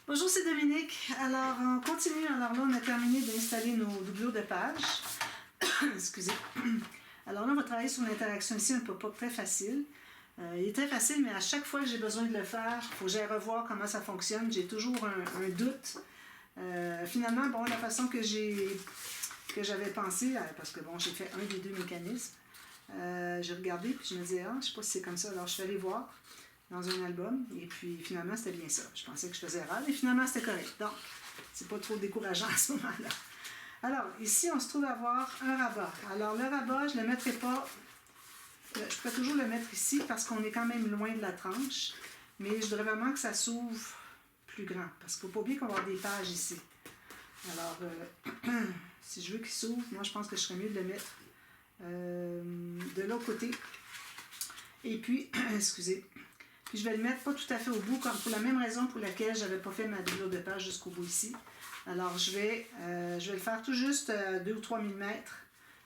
Bonjour, c'est Dominique. Alors, on continue. Alors là, on a terminé d'installer nos doubleaux de page. Excusez. Alors là, on va travailler sur l'interaction ici, un peu pas très facile. Il est très facile, mais à chaque fois que j'ai besoin de le faire, il faut que j'aille revoir comment ça fonctionne. J'ai toujours un doute. Finalement, bon, la façon que j'avais pensé, parce que bon, j'ai fait un des deux mécanismes, j'ai regardé puis je me disais, je sais pas si c'est comme ça. Alors, je suis allée voir dans un album, et puis finalement, c'était bien ça. Je pensais que je faisais erreur, et finalement, c'était correct. Donc, c'est pas trop décourageant à ce moment-là. Alors, ici, on se trouve à avoir un rabat. Alors, le rabat, je ne le mettrai pas... Je pourrais toujours le mettre ici, parce qu'on est quand même loin de la tranche, mais je voudrais vraiment que ça s'ouvre plus grand, parce qu'il ne faut pas oublier qu'on va avoir des pages ici. Alors, si je veux qu'il s'ouvre, moi, je pense que je serais mieux de le mettre de l'autre côté. Et puis, excusez... Puis je vais le mettre pas tout à fait au bout, comme pour la même raison pour laquelle je n'avais pas fait ma doublure de page jusqu'au bout ici. Alors je vais le faire tout juste 2 ou 3 mm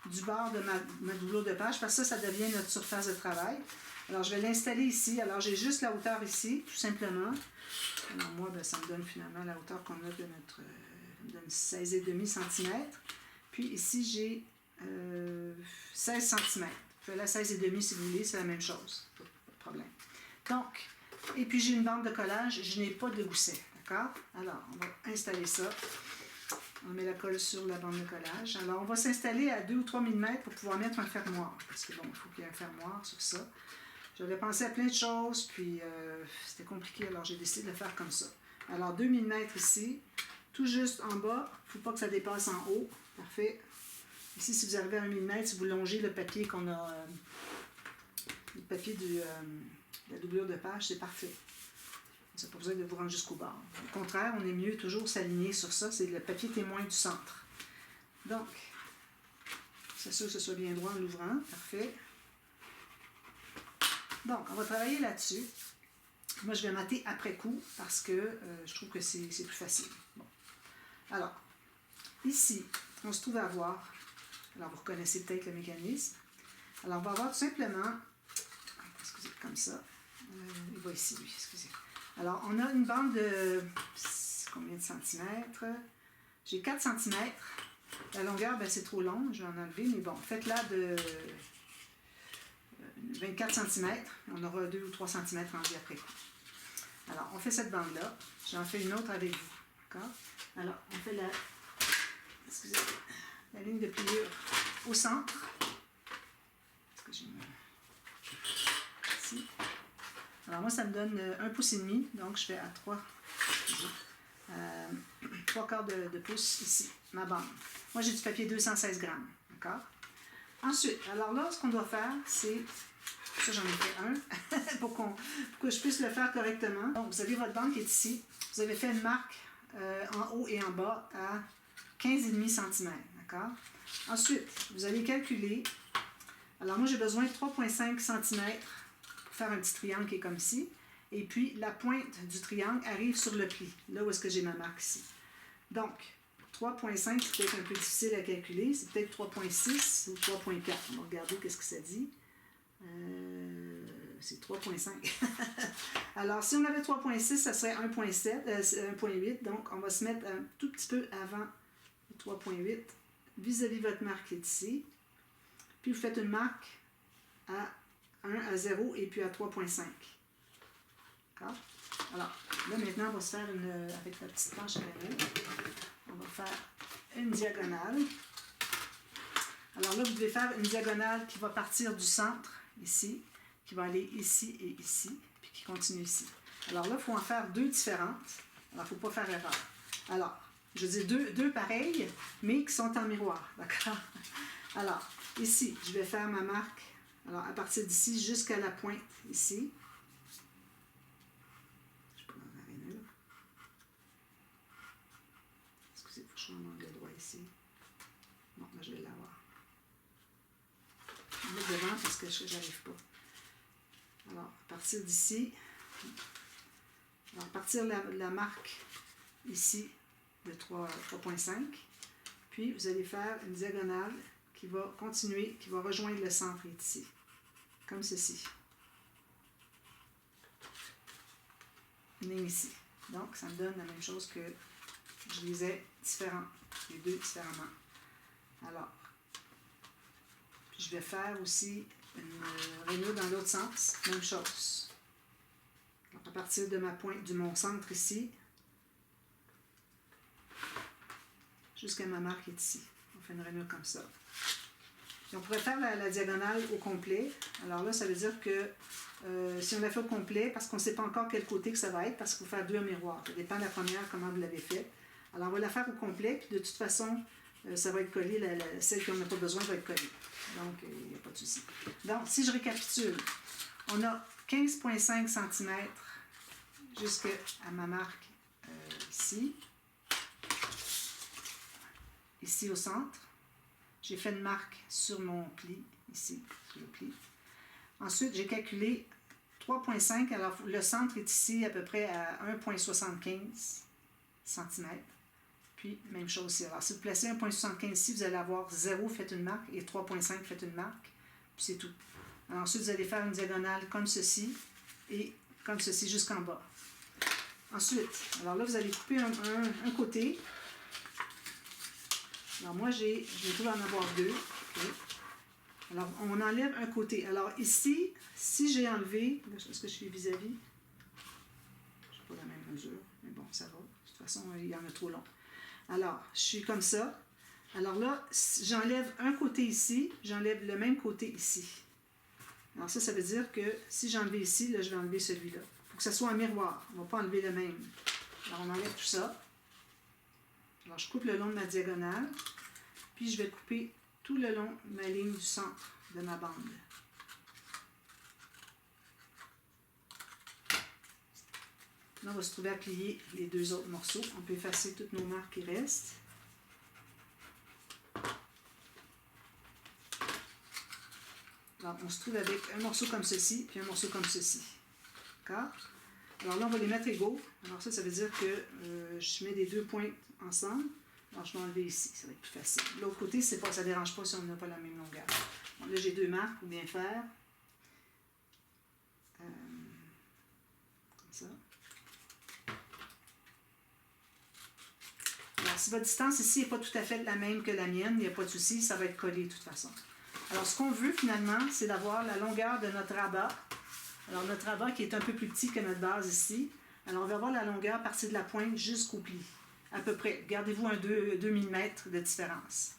du bord de ma doublure de page, parce que ça devient notre surface de travail. Alors je vais l'installer ici. Alors j'ai juste la hauteur ici, tout simplement. Alors moi, ça me donne finalement la hauteur qu'on a de notre... me donne 16,5 cm. Puis ici, j'ai 16 cm. Je vais la 16,5 si vous voulez, c'est la même chose. Pas de problème. Donc, et puis j'ai une bande de collage, je n'ai pas de gousset, d'accord? Alors, on va installer ça. On met la colle sur la bande de collage. Alors, on va s'installer à 2 ou 3 mm pour pouvoir mettre un fermoir, parce que bon, il faut qu'il y ait un fermoir sur ça. J'avais pensé à plein de choses, puis c'était compliqué, alors j'ai décidé de le faire comme ça. Alors, 2 mm ici, tout juste en bas, il ne faut pas que ça dépasse en haut. Parfait. Ici, si vous arrivez à 1 mm, si vous longez le papier qu'on a, le papier de la doublure de page, c'est parfait. Vous n'avez pas besoin de vous rendre jusqu'au bord. Au contraire, on est mieux toujours s'aligner sur ça, c'est le papier témoin du centre. Donc, c'est sûr que ce soit bien droit en l'ouvrant. Parfait. Donc, on va travailler là-dessus. Moi, je vais mater après coup parce que je trouve que c'est plus facile. Bon. Alors, ici, on se trouve à avoir, alors vous reconnaissez peut-être le mécanisme. Alors, on va avoir tout simplement, excusez, comme ça. Il va ici, lui, excusez. Alors, on a une bande de combien de centimètres? J'ai 4 cm. La longueur, c'est trop long, je vais en enlever, mais bon, faites-la de 24 cm. On aura 2 ou 3 cm enlevé après coup. Alors, on fait cette bande-là. J'en fais une autre avec vous. D'accord? Alors, on fait la ligne de pliure au centre. Excusez-moi. Ici. Alors moi, ça me donne 1,5 pouce, donc je fais à 3 quarts de pouce ici, ma bande. Moi, j'ai du papier 216 grammes, d'accord? Ensuite, alors là, ce qu'on doit faire, c'est... Ça, j'en ai fait un, pour que je puisse le faire correctement. Donc, vous avez votre bande qui est ici. Vous avez fait une marque en haut et en bas à 15,5 cm, d'accord? Ensuite, vous allez calculer... Alors moi, j'ai besoin de 3,5 cm faire un petit triangle qui est comme ici, et puis la pointe du triangle arrive sur le pli, là où est-ce que j'ai ma marque ici. Donc, 3,5, c'est peut-être un peu difficile à calculer, c'est peut-être 3,6 ou 3,4. On va regarder qu'est-ce que ça dit. C'est 3,5. Alors, si on avait 3,6, ça serait 1,8, donc on va se mettre un tout petit peu avant 3,8 vis-à-vis votre marque qui est ici. Puis vous faites une marque à 1 à 0 et puis à 3,5. D'accord? Alors, là maintenant, on va se faire avec la petite planche à laine, on va faire une diagonale. Alors là, vous devez faire une diagonale qui va partir du centre, ici, qui va aller ici et ici, puis qui continue ici. Alors là, il faut en faire 2 différentes. Alors, il ne faut pas faire erreur. Alors, je dis deux pareilles, mais qui sont en miroir. D'accord? Alors, ici, je vais faire ma marque. Alors, à partir d'ici jusqu'à la pointe, ici. Je ne suis pas dans la rainure. Excusez, il faut que je sois en angle droit ici. Bon, là, je vais l'avoir. Je vais mettre devant parce que je n'arrive pas. Alors, à partir d'ici, alors, à partir de la marque ici de 3,5, puis vous allez faire une diagonale qui va continuer, qui va rejoindre le centre ici. Comme ceci. Une ligne ici. Donc, ça me donne la même chose que je les ai différents, les deux différemment. Alors, puis je vais faire aussi une rainure dans l'autre sens, même chose. Donc, à partir de ma pointe, de mon centre ici, jusqu'à ma marque est ici. On fait une rainure comme ça. Puis on pourrait faire la diagonale au complet. Alors là, ça veut dire que si on la fait au complet, parce qu'on ne sait pas encore quel côté que ça va être, parce qu'il faut faire deux miroirs. Ça dépend de la première, comment vous l'avez fait. Alors on va la faire au complet, puis de toute façon, ça va être collé, celle qu'on n'a pas besoin va être collée. Donc, il n'y a pas de souci. Donc, si je récapitule, on a 15,5 cm jusqu'à ma marque ici. Ici au centre. J'ai fait une marque sur mon pli, ici, sur le pli. Ensuite, j'ai calculé 3,5. Alors, le centre est ici à peu près à 1,75 cm. Puis, même chose ici. Alors, si vous placez 1,75 ici, vous allez avoir 0, faites une marque, et 3,5, faites une marque. Puis, c'est tout. Alors, ensuite, vous allez faire une diagonale comme ceci, et comme ceci jusqu'en bas. Ensuite, alors là, vous allez couper un côté. Alors, moi, j'ai trouvé en avoir deux. Okay. Alors, on enlève un côté. Alors, ici, si j'ai enlevé... Est-ce que je suis vis-à-vis? Je n'ai pas la même mesure, mais bon, ça va. De toute façon, il y en a trop long. Alors, je suis comme ça. Alors là, j'enlève un côté ici, j'enlève le même côté ici. Alors ça veut dire que si j'ai enlevé ici, là, je vais enlever celui-là. Il faut que ça soit un miroir. On ne va pas enlever le même. Alors, on enlève tout ça. Alors, je coupe le long de ma diagonale, puis je vais couper tout le long de ma ligne du centre de ma bande. Là, on va se trouver à plier les deux autres morceaux. On peut effacer toutes nos marques qui restent. Alors, on se trouve avec un morceau comme ceci, puis un morceau comme ceci. D'accord? Alors là, on va les mettre égaux. Alors ça veut dire que je mets les deux pointes ensemble. Alors, je vais enlever ici, ça va être plus facile. L'autre côté, ça ne dérange pas si on n'a pas la même longueur. Bon, là, j'ai deux marques, ou bien faire. Comme ça. Alors, si votre distance ici n'est pas tout à fait la même que la mienne, il n'y a pas de souci, ça va être collé de toute façon. Alors, ce qu'on veut finalement, c'est d'avoir la longueur de notre rabat. Alors, notre rabat qui est un peu plus petit que notre base ici. Alors, on va avoir la longueur à partir de la pointe jusqu'au pli. À peu près. Gardez-vous un 2 mm de différence.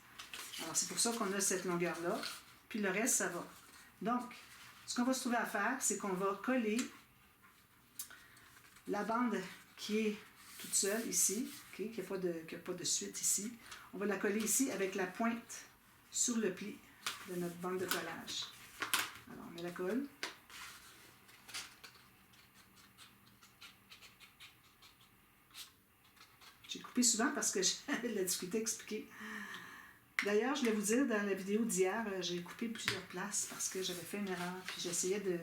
Alors, c'est pour ça qu'on a cette longueur-là. Puis le reste, ça va. Donc, ce qu'on va se trouver à faire, c'est qu'on va coller la bande qui est toute seule ici, okay, qui n'a pas de suite ici. On va la coller ici avec la pointe sur le pli de notre bande de collage. Alors, on met la colle. J'ai coupé souvent parce que j'avais de la difficulté à expliquer. D'ailleurs, je voulais vous dire, dans la vidéo d'hier, j'ai coupé plusieurs places parce que j'avais fait une erreur. Puis j'essayais de...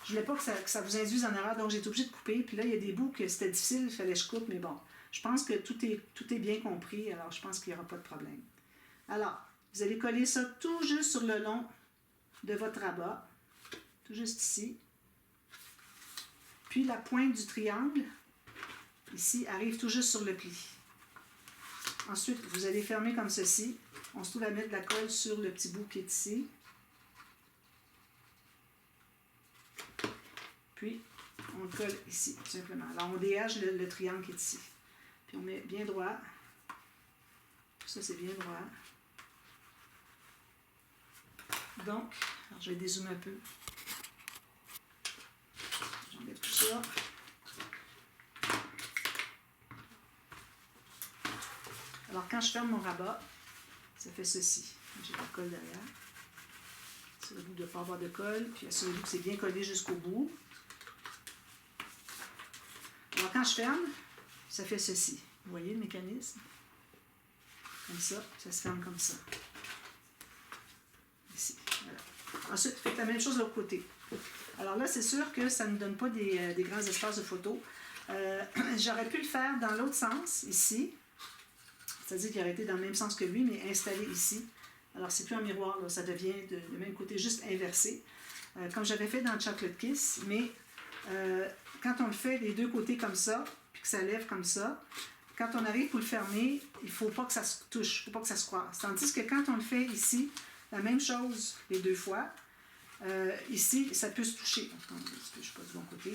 Je voulais pas que ça vous induise en erreur, donc j'ai été obligée de couper. Puis là, il y a des bouts que c'était difficile, il fallait que je coupe, mais bon. Je pense que tout est bien compris, alors je pense qu'il n'y aura pas de problème. Alors, vous allez coller ça tout juste sur le long de votre rabat. Tout juste ici. Puis la pointe du triangle, ici, arrive tout juste sur le pli. Ensuite, vous allez fermer comme ceci. On se trouve à mettre de la colle sur le petit bout qui est ici. Puis, on le colle ici, tout simplement. Alors, on dégage le triangle qui est ici. Puis, on met bien droit. Tout ça, c'est bien droit. Donc, alors je vais dézoomer un peu. J'enlève tout ça. Alors, quand je ferme mon rabat, ça fait ceci. J'ai la colle derrière. Assurez-vous de ne pas avoir de colle, puis assurez-vous que c'est bien collé jusqu'au bout. Alors, quand je ferme, ça fait ceci. Vous voyez le mécanisme? Comme ça se ferme comme ça. Ici, voilà. Ensuite, faites la même chose de l'autre côté. Alors là, c'est sûr que ça ne donne pas des grands espaces de photo. J'aurais pu le faire dans l'autre sens, ici. C'est-à-dire qu'il aurait été dans le même sens que lui, mais installé ici. Alors, c'est plus un miroir, là, ça devient de même côté, juste inversé. Comme j'avais fait dans Chocolate Kiss, mais quand on le fait des deux côtés comme ça, puis que ça lève comme ça. Quand on arrive pour le fermer, il ne faut pas que ça se touche, il ne faut pas que ça se croise. Tandis que quand on le fait ici, la même chose les 2 fois, ici, ça peut se toucher. Attends, je ne suis pas du bon côté.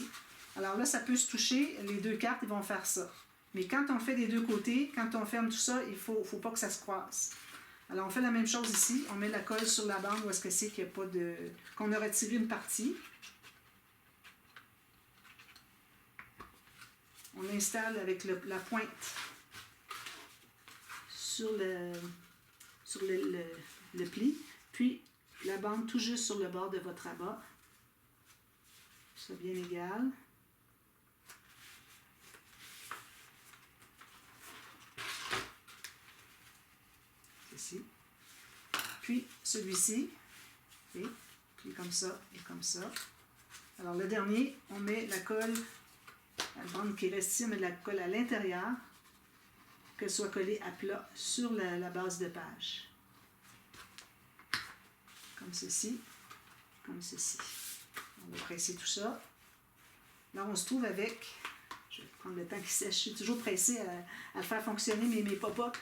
Alors là, ça peut se toucher, les 2 cartes, ils vont faire ça. Mais quand on le fait des 2 côtés, quand on ferme tout ça, il ne faut pas que ça se croise. Alors on fait la même chose ici, on met la colle sur la bande où est-ce que c'est qu'il n'y a pas de... qu'on a retiré une partie. On installe avec la pointe sur le pli, puis la bande tout juste sur le bord de votre rabat. Ça bien égal. Ici. Puis celui-ci, et puis comme ça et comme ça. Alors le dernier, on met la colle, la bande qui reste ici, on met de la colle à l'intérieur, qu'elle soit collée à plat sur la base de page. Comme ceci, comme ceci. On va presser tout ça. Là, on se trouve avec, je vais prendre le temps qui sèche, je suis toujours pressée à faire fonctionner mes pop-up.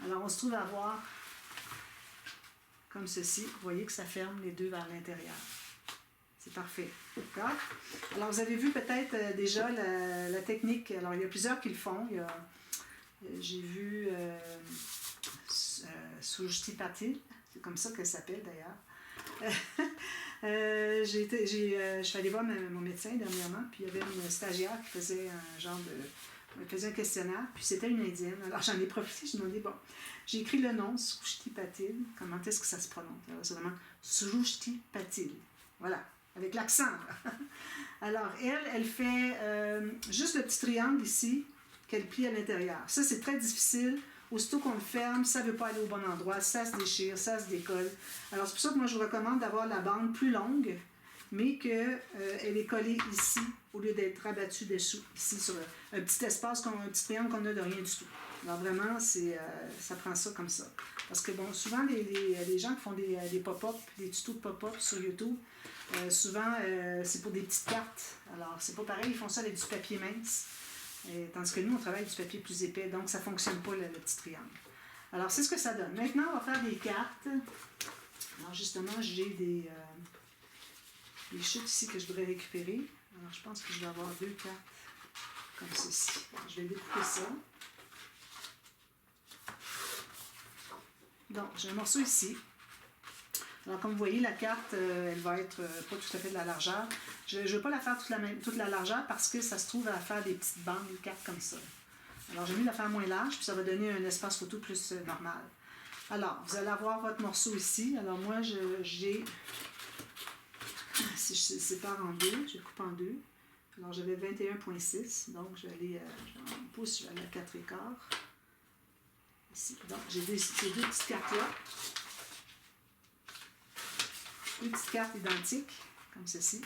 Alors, on se trouve à avoir comme ceci. Vous voyez que ça ferme les 2 vers l'intérieur. C'est parfait. D'accord? Alors, vous avez vu peut-être déjà la technique. Alors, il y a plusieurs qui le font. J'ai vu Sujti Patil, c'est comme ça qu'elle s'appelle d'ailleurs. Je suis allée voir mon médecin dernièrement, puis il y avait une stagiaire qui faisait un genre de... Elle faisait un questionnaire, puis c'était une indienne. Alors j'en ai profité, je me demandais, bon, j'ai écrit le nom, Sujti Patil, comment est-ce que ça se prononce? Alors c'est vraiment Sujti Patil. Voilà, avec l'accent. Alors elle fait juste le petit triangle ici, qu'elle plie à l'intérieur. Ça, c'est très difficile. Aussitôt qu'on le ferme, ça ne veut pas aller au bon endroit, ça se déchire, ça se décolle. Alors, c'est pour ça que moi, je vous recommande d'avoir la bande plus longue, mais qu'elle est collée ici, au lieu d'être rabattue dessous, ici, sur un petit espace, un petit triangle qu'on a de rien du tout. Alors, vraiment, ça prend ça comme ça. Parce que, bon, souvent, les gens qui font des pop-up, des tutos de pop-up sur YouTube, souvent, c'est pour des petites cartes. Alors, c'est pas pareil, ils font ça avec du papier mince. Tandis que nous, on travaille avec du papier plus épais, donc ça ne fonctionne pas, le petit triangle. Alors, c'est ce que ça donne. Maintenant, on va faire des cartes. Alors, justement, j'ai des chutes ici que je voudrais récupérer. Alors, je pense que je vais avoir 2 cartes comme ceci. Alors, je vais découper ça. Donc, j'ai un morceau ici. Alors, comme vous voyez, la carte, elle va être pas tout à fait de la largeur. Je ne veux pas la faire toute la largeur parce que ça se trouve à faire des petites bandes de cartes comme ça. Alors, j'ai mis la faire moins large, puis ça va donner un espace photo plus normal. Alors, vous allez avoir votre morceau ici. Alors, moi, j'ai... Si je sépare en 2, je coupe en 2. Alors, j'avais 21,6. Donc, je vais aller... en pouce, je vais aller à 4 écarts. Ici. Donc, j'ai ces 2 petites cartes-là. 2 petites cartes identiques, comme ceci.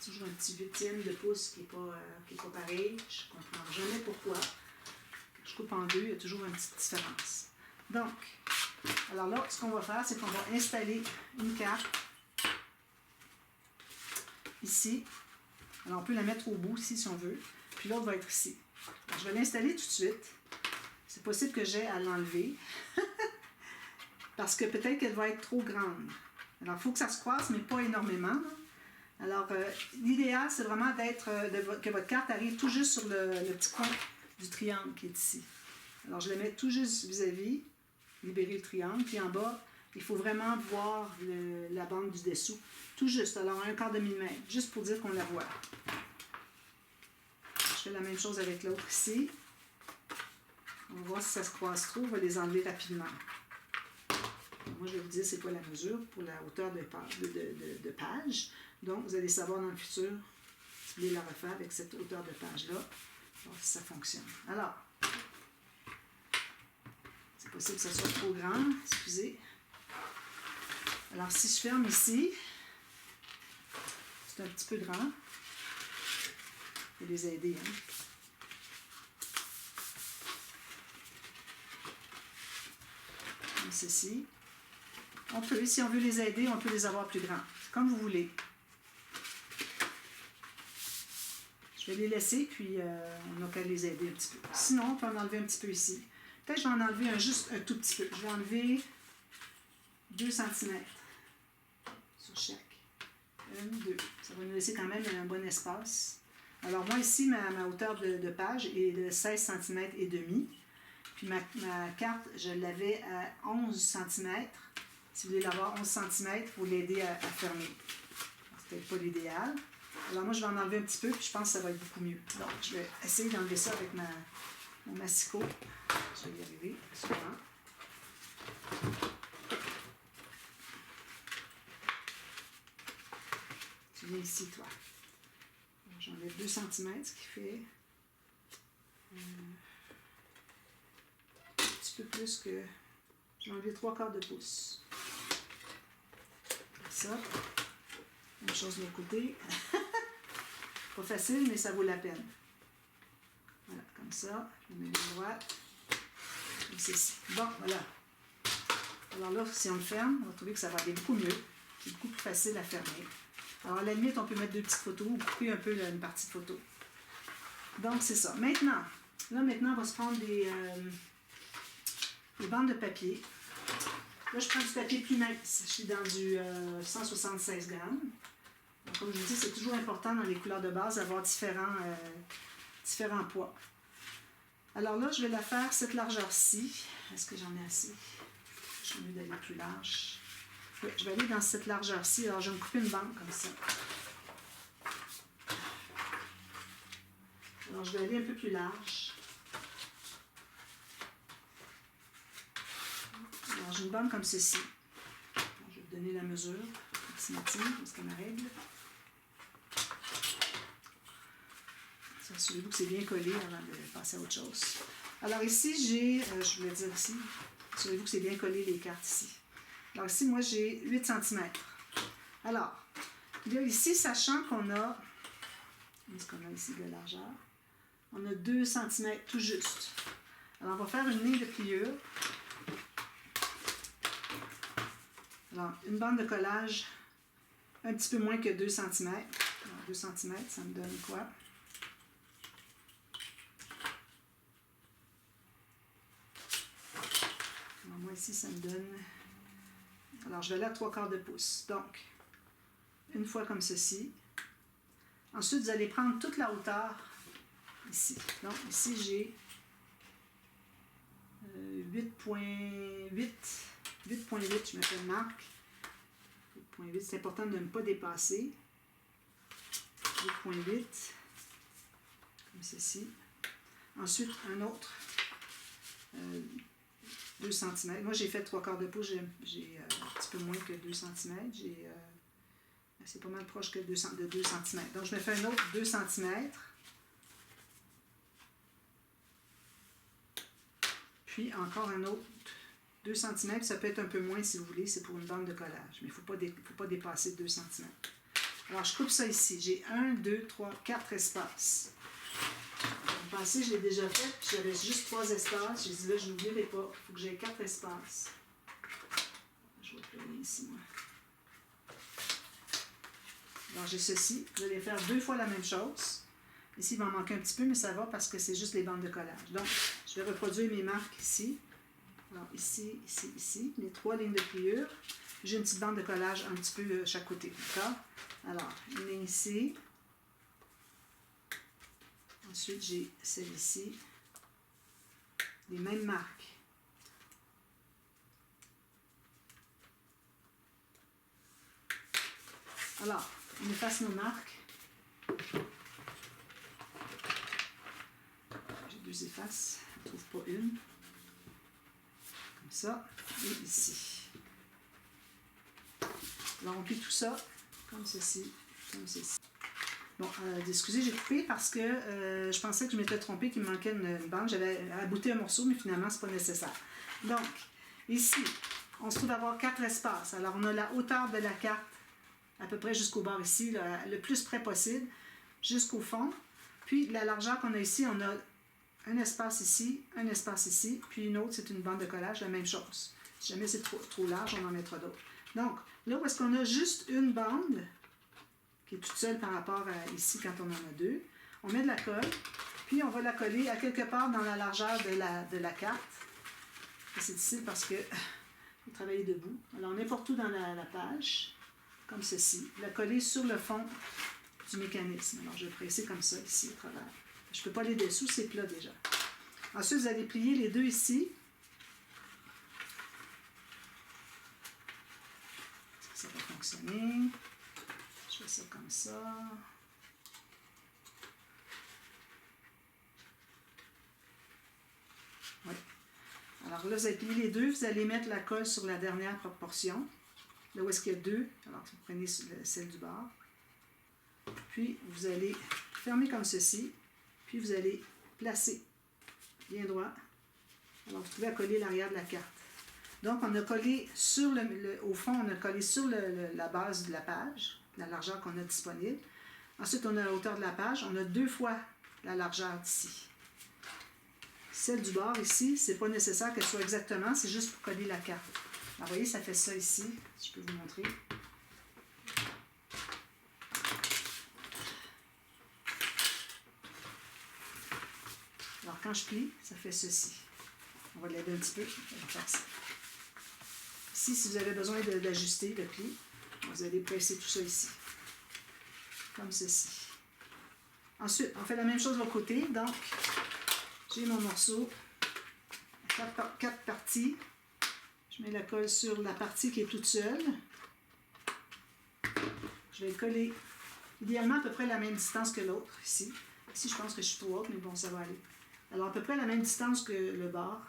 Toujours un petit 8e de pouce qui n'est pas pareil. Je ne comprends jamais pourquoi. Quand je coupe en 2, il y a toujours une petite différence. Donc, alors là, ce qu'on va faire, c'est qu'on va installer une carte ici. Alors, on peut la mettre au bout ici si on veut. Puis l'autre va être ici. Alors, je vais l'installer tout de suite. C'est possible que j'ai à l'enlever. Parce que peut-être qu'elle va être trop grande. Alors, il faut que ça se croise, mais pas énormément. Alors, l'idéal, c'est vraiment que votre carte arrive tout juste sur le petit coin du triangle qui est ici. Alors, je le mets tout juste vis-à-vis, libérer le triangle, puis en bas, il faut vraiment voir la bande du dessous. Tout juste, alors 1/4 de millimètre, juste pour dire qu'on la voit. Je fais la même chose avec l'autre ici. On va voir si ça se croise trop, on va les enlever rapidement. Moi, je vais vous dire c'est quoi la mesure pour la hauteur de page. Donc, vous allez savoir dans le futur si vous voulez la refaire avec cette hauteur de page-là. Voir si ça fonctionne. Alors, c'est possible que ça soit trop grand. Excusez. Alors, si je ferme ici, c'est un petit peu grand. Je vais les aider. Hein. Comme ceci. On peut, si on veut les aider, on peut les avoir plus grands. Comme vous voulez. Je Je vais les laisser, puis on n'a qu'à les aider un petit peu. Sinon, on peut en enlever un petit peu ici. Peut-être que je vais en enlever juste un tout petit peu. Je vais enlever 2 cm sur chaque. 1, 2. Ça va nous laisser quand même un bon espace. Alors moi ici, ma hauteur de page est de 16 cm et demi. Puis ma carte, je l'avais à 11 cm. Si vous voulez l'avoir 11 cm, il faut l'aider à fermer. C'est peut-être pas l'idéal. Alors moi, je vais en enlever un petit peu, puis je pense que ça va être beaucoup mieux. Donc, je vais essayer d'enlever ça avec mon massicot. Je vais y arriver, souvent. Tu viens ici, toi. J'enlève 2 cm, ce qui fait un petit peu plus que... Je vais enlever 3/4 de pouce. Comme ça. Même chose de l'autre côté. Pas facile, mais ça vaut la peine. Voilà, comme ça. Je mets les droites. Comme ceci. Bon, voilà. Alors là, si on le ferme, on va trouver que ça va aller beaucoup mieux. C'est beaucoup plus facile à fermer. Alors à la limite, on peut mettre 2 petites photos ou couper un peu une partie de photo. Donc c'est ça. Maintenant, on va se prendre des bandes de papier. Là, je prends du papier plus mince. Je suis dans du 176 grammes. Donc, comme je vous dis, c'est toujours important dans les couleurs de base d'avoir différents poids. Alors là, je vais la faire cette largeur-ci. Est-ce que j'en ai assez? J'ai mieux d'aller plus large. Oui, je vais aller dans cette largeur-ci. Alors, je vais me couper une bande comme ça. Alors, je vais aller un peu plus large. Alors, j'ai une bande comme ceci. Alors, je vais vous donner la mesure approximative parce que ma règle. Assurez-vous que c'est bien collé avant de passer à autre chose. Alors ici, j'ai, je voulais dire ici, assurez-vous que c'est bien collé les cartes ici. Alors ici, moi, j'ai 8 cm. Alors, là, ici, sachant qu'on a, qu'est-ce qu'on a ici de largeur? On a 2 cm tout juste. Alors, on va faire une ligne de pliure. Alors, une bande de collage un petit peu moins que 2 cm. Alors, 2 cm, ça me donne quoi? Alors, moi, ici, ça me donne... Alors, je vais aller à 3/4 de pouce. Donc, une fois comme ceci. Ensuite, vous allez prendre toute la hauteur ici. Donc, ici, j'ai 8.8. 8.8, je me fais une marque. 8.8, c'est important de ne pas dépasser. 8.8, comme ceci. Ensuite, un autre 2 cm. Moi, j'ai fait 3/4 de pouce, j'ai un petit peu moins que 2 cm. C'est pas mal proche que de 2 cm. Donc, je me fais un autre 2 cm. Puis, encore un autre 2 cm. Ça peut être un peu moins si vous voulez, c'est pour une bande de collage. Mais il ne faut pas dépasser 2 cm. Alors, je coupe ça ici. J'ai 1, 2, 3, 4 espaces. Vous pensez, je l'ai déjà fait, puis j'avais juste 3 espaces. J'ai dit là, je n'oublierai pas. Il faut que j'aie 4 espaces. Je vais planer ici, moi. Alors, j'ai ceci. Vous allez faire 2 fois la même chose. Ici, il va en manquer un petit peu, mais ça va parce que c'est juste les bandes de collage. Donc, je vais reproduire mes marques ici. Alors, ici, ici, ici. Les 3 lignes de pliure. J'ai une petite bande de collage un petit peu chaque côté. D'accord? Alors, une ligne ici. Ensuite, j'ai celle ici. Les mêmes marques. Alors, on efface nos marques. J'ai 2 effaces. Je ne trouve pas une. Comme ça. Et ici. Alors, on plie tout ça comme ceci. Comme ceci. Bon, excusez, j'ai coupé parce que je pensais que je m'étais trompée, qu'il me manquait une bande. J'avais abouté un morceau, mais finalement, ce n'est pas nécessaire. Donc, ici, on se trouve à avoir 4 espaces. Alors, on a la hauteur de la carte, à peu près jusqu'au bord ici, le plus près possible, jusqu'au fond. Puis, la largeur qu'on a ici, on a un espace ici, puis une autre, c'est une bande de collage, la même chose. Si jamais c'est trop large, on en mettra d'autres. Donc, là où est-ce qu'on a juste une bande, qui est toute seule par rapport à ici quand on en a 2. on met de la colle, puis on va la coller à quelque part dans la largeur de la carte. C'est difficile parce que faut travailler debout. Alors, n'importe où dans la page, comme ceci. La coller sur le fond du mécanisme. Alors, je vais presser comme ça, ici, au travers. Je ne peux pas aller dessous, c'est plat déjà. Ensuite, vous allez plier les deux ici. Est-ce que ça va fonctionner? Je fais ça comme ça. Oui. Alors là, vous allez plier les deux. Vous allez mettre la colle sur la dernière proportion. Là où est-ce qu'il y a deux. Alors, vous prenez celle du bord. Puis, vous allez fermer comme ceci. Puis, vous allez placer bien droit. Alors, vous trouvez à coller l'arrière de la carte. Donc, on a collé sur au fond, on a collé sur la base de la page, la largeur qu'on a disponible. Ensuite, on a la hauteur de la page. On a 2 fois la largeur d'ici. Celle du bord ici, c'est pas nécessaire qu'elle soit exactement, c'est juste pour coller la carte. Alors, vous voyez, ça fait ça ici. Si je peux vous montrer. Alors, quand je plie, ça fait ceci. On va l'aider un petit peu. On va faire ça. Ici, si vous avez besoin d'ajuster le pli, vous allez presser tout ça ici. Comme ceci. Ensuite, on fait la même chose de l'autre côté. Donc, j'ai mon morceau. 4 parties. Je mets la colle sur la partie qui est toute seule. Je vais le coller idéalement à peu près la même distance que l'autre, ici. Ici, je pense que je suis trop haute, mais bon, ça va aller. Alors, à peu près la même distance que le bord.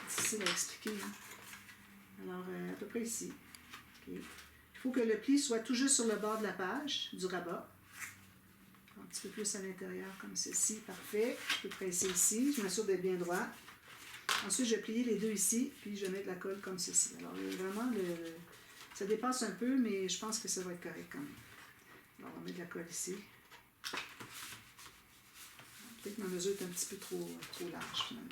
Difficile à expliquer. Hein? Alors, à peu près ici. Okay. Il faut que le pli soit tout juste sur le bord de la page, du rabat. Un petit peu plus à l'intérieur, comme ceci. Parfait. Je peux presser ici. Je m'assure d'être bien droit. Ensuite, je vais plier les deux ici, puis je vais mettre la colle comme ceci. Alors, vraiment, ça dépasse un peu, mais je pense que ça va être correct quand même. Alors, on va mettre de la colle ici. Peut-être que ma mesure est un petit peu trop large, finalement.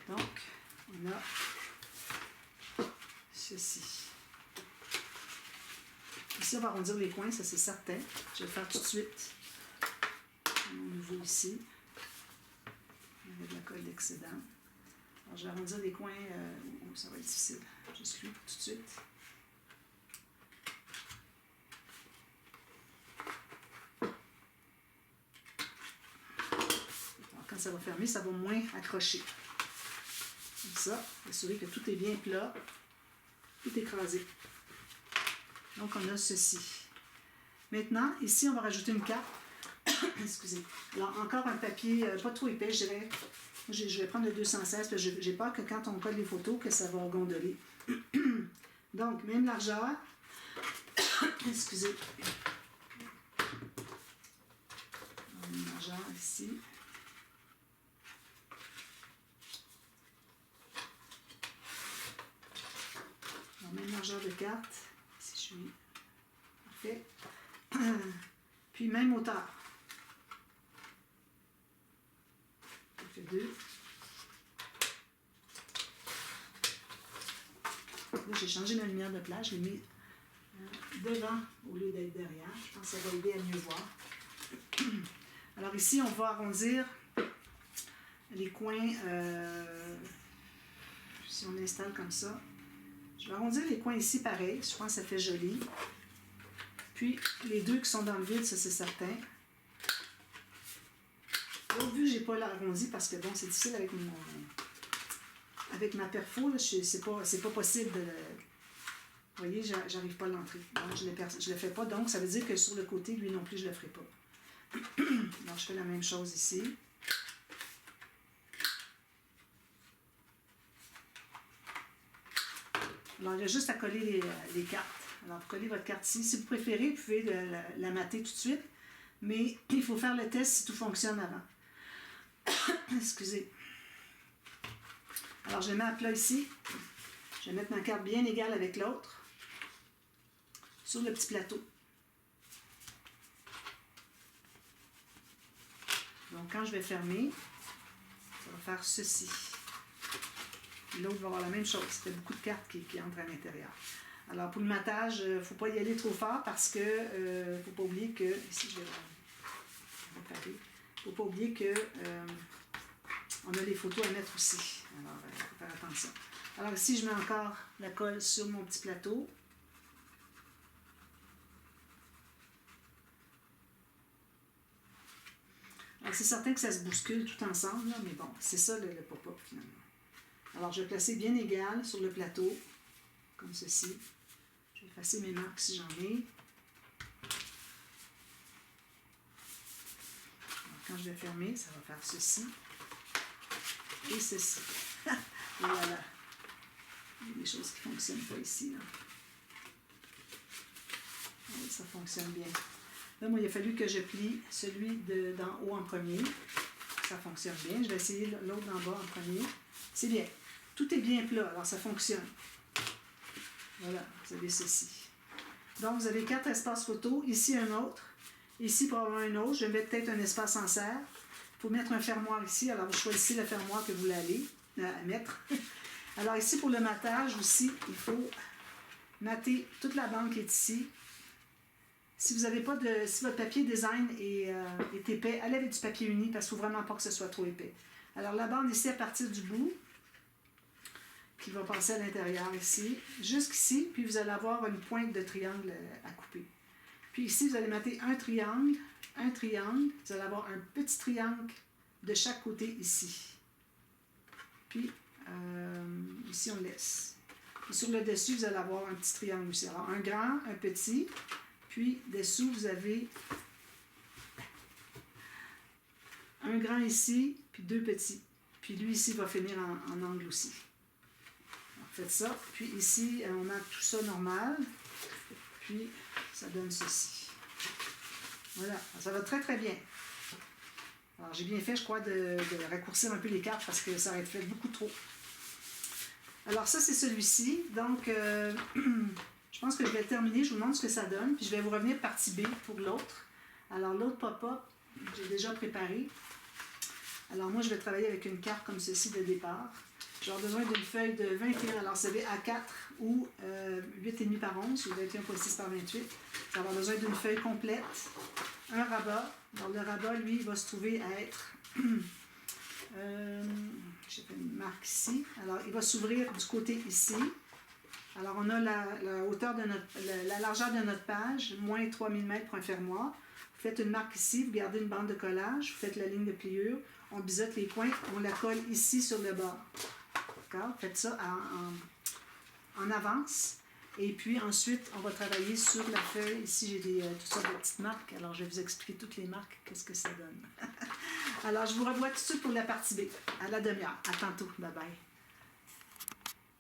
Donc, on a ceci. Ici, on va arrondir les coins, ça c'est certain. Je vais le faire tout de suite. Mon nouveau ici. Avec la colle d'excédent. Alors, je vais arrondir les coins. Ça va être difficile. Juste lui, tout de suite. Alors, quand ça va fermer, ça va moins accrocher. Comme ça, assurer que tout est bien plat, tout écrasé. Donc, on a ceci. Maintenant, ici, on va rajouter une carte. Excusez. Alors, encore un papier pas trop épais, je dirais. Je vais prendre le 216, parce que j'ai peur que quand on colle les photos, que ça va gondoler. Donc, même largeur. Excusez. Même largeur ici. Alors, même largeur de carte. Si je suis. Parfait. Puis, même hauteur. Ça fait 2. Là, j'ai changé ma lumière de place. Je l'ai mis devant au lieu d'être derrière. Je pense que ça va aider à mieux voir. Alors ici, on va arrondir les coins. Si on installe comme ça. Je vais arrondir les coins ici pareil. Je pense que ça fait joli. Puis, les deux qui sont dans le vide, ça c'est certain. Là, vu que je n'ai pas l'arrondi parce que bon, c'est difficile avec ma perfo, c'est pas possible de. Vous voyez, j'arrive pas à l'entrer. Donc, je le fais pas. Donc, ça veut dire que sur le côté, lui non plus, je le ferai pas. Alors, je fais la même chose ici. Alors, il y a juste à coller les cartes. Alors, vous collez votre carte ici. Si vous préférez, vous pouvez la mater tout de suite. Mais il faut faire le test si tout fonctionne avant. Excusez. Alors, je le mets à plat ici. Je vais mettre ma carte bien égale avec l'autre. Sur le petit plateau. Donc, quand je vais fermer, ça va faire ceci. L'autre va avoir la même chose. Ça fait beaucoup de cartes qui entrent à l'intérieur. Alors pour le matage, il ne faut pas y aller trop fort parce que ne faut pas oublier que. Ici, je vais réparer. Il ne faut pas oublier que on a les photos à mettre aussi. Alors, il faut faire attention. Alors ici, je mets encore la colle sur mon petit plateau. C'est certain que ça se bouscule tout ensemble, là, mais bon, c'est ça le pop-up finalement. Alors, je vais placer bien égal sur le plateau, comme ceci. Je vais effacer mes marques si j'en ai. Alors, quand je vais fermer, ça va faire ceci et ceci. Et voilà. Il y a des choses qui ne fonctionnent pas ici. Là. Oui, ça fonctionne bien. Là, moi, il a fallu que je plie celui d'en haut en premier. Ça fonctionne bien. Je vais essayer l'autre d'en bas en premier. C'est bien. Tout est bien plat, alors ça fonctionne. Voilà, vous avez ceci. Donc, vous avez 4 espaces photo. Ici, un autre. Ici, probablement un autre. Je vais mettre peut-être un espace en serre. Il faut mettre un fermoir ici. Alors, vous choisissez le fermoir que vous voulez mettre. Alors, ici, pour le matage aussi, il faut mater toute la bande qui est ici. Si vous n'avez pas de. Si votre papier design est épais, allez avec du papier uni parce qu'il ne faut vraiment pas que ce soit trop épais. Alors la bande ici à partir du bout, qui va passer à l'intérieur ici, jusqu'ici, puis vous allez avoir une pointe de triangle à couper. Puis ici, vous allez mettre un triangle, vous allez avoir un petit triangle de chaque côté ici. Puis ici on laisse. Et sur le dessus, vous allez avoir un petit triangle aussi. Alors un grand, un petit. Puis, dessous, vous avez un grand ici, puis 2 petits. Puis lui, ici, va finir en angle aussi. Alors, faites ça. Puis ici, on a tout ça normal. Puis, ça donne ceci. Voilà. Ça va très, très bien. Alors, j'ai bien fait, je crois, de raccourcir un peu les cartes parce que ça aurait fait beaucoup trop. Alors, ça, c'est celui-ci. Donc, je pense que je vais terminer, je vous montre ce que ça donne, puis je vais vous revenir partie B pour l'autre. Alors l'autre pop-up, j'ai déjà préparé. Alors moi, je vais travailler avec une carte comme ceci de départ. J'aurai besoin d'une feuille de 21, alors c'est A4 ou 8,5 par 11 ou 21,6 par 28. Ça va avoir besoin d'une feuille complète, un rabat. Alors le rabat, lui, il va se trouver à être... j'ai fait une marque ici. Alors il va s'ouvrir du côté ici. Alors, on a la hauteur de la largeur de notre page, moins 3 mm pour un fermoir. Vous faites une marque ici, vous gardez une bande de collage, vous faites la ligne de pliure, on biseaute les coins, on la colle ici sur le bord. D'accord? Faites ça en avance. Et puis ensuite, on va travailler sur la feuille. Ici, j'ai toutes sortes de petites marques. Alors, je vais vous expliquer toutes les marques, qu'est-ce que ça donne. Alors, je vous revois tout de suite pour la partie B, à la demi-heure. À tantôt. Bye bye.